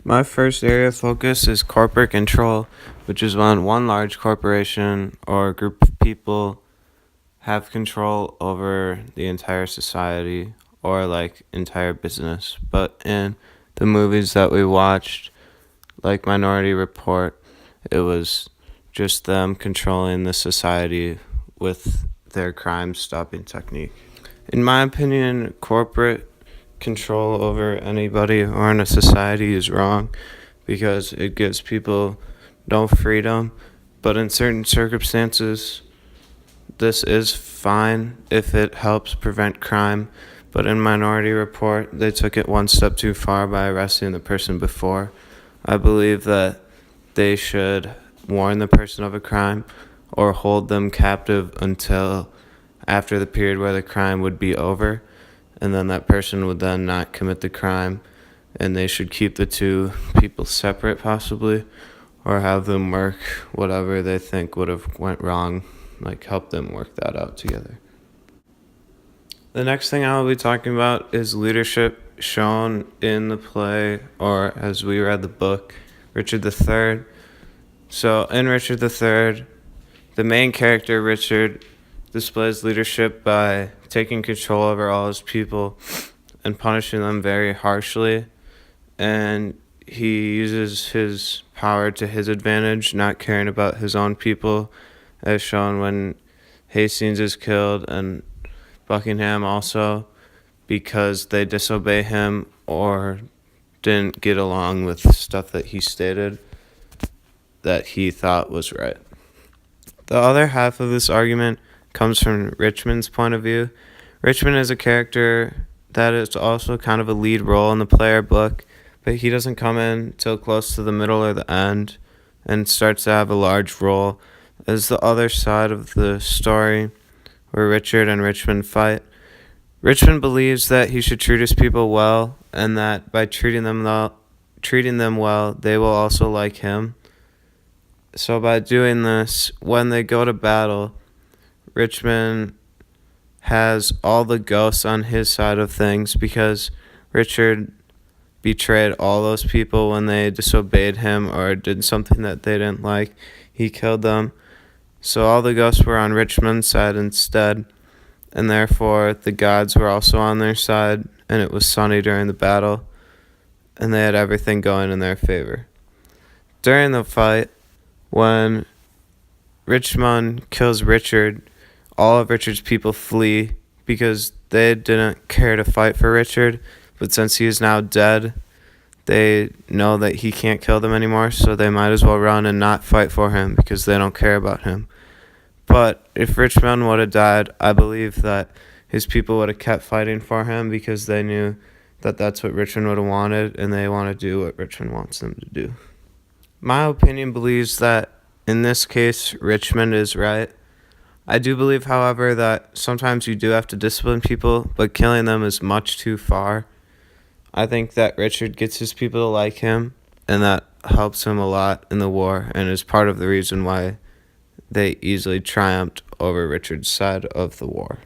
My first area of focus is corporate control, which is when one large corporation or group of people have control over the entire society or like entire business. But in the movies that we watched, like Minority Report, it was just them controlling the society with their crime stopping technique. In my opinion, corporate control over anybody or in a society is wrong because it gives people no freedom. But in certain circumstances, this is fine if it helps prevent crime. But in Minority Report, they took it one step too far by arresting the person before. I believe that they should warn the person of a crime or hold them captive until after the period where the crime would be over, and then that person would then not commit the crime, and they should keep the two people separate possibly, or have them work whatever they think would have went wrong, like help them work that out together. The next thing I will be talking about is leadership shown in the play, or as we read the book, Richard III. So in Richard III, the main character, Richard, displays leadership by taking control over all his people and punishing them very harshly. And he uses his power to his advantage, not caring about his own people, as shown when Hastings is killed and Buckingham also, because they disobey him or didn't get along with stuff that he stated that he thought was right. The other half of this argument comes from Richmond's point of view. Richmond is a character that is also kind of a lead role in the play or book, but he doesn't come in till close to the middle or the end and starts to have a large role as the other side of the story where Richard and Richmond fight. Richmond believes that he should treat his people well, and that by treating them well, they will also like him. So by doing this, when they go to battle, Richmond has all the ghosts on his side of things because Richard betrayed all those people when they disobeyed him or did something that they didn't like. He killed them. So all the ghosts were on Richmond's side instead, and therefore the gods were also on their side, and it was sunny during the battle, and they had everything going in their favor. During the fight, when Richmond kills Richard, all of Richard's people flee because they didn't care to fight for Richard, but since he is now dead, they know that he can't kill them anymore, so they might as well run and not fight for him because they don't care about him. But if Richmond would have died, I believe that his people would have kept fighting for him because they knew that that's what Richmond would have wanted, and they want to do what Richmond wants them to do. My opinion believes that in this case, Richmond is right. I do believe, however, that sometimes you do have to discipline people, but killing them is much too far. I think that Richard gets his people to like him, and that helps him a lot in the war, and is part of the reason why they easily triumphed over Richard's side of the war.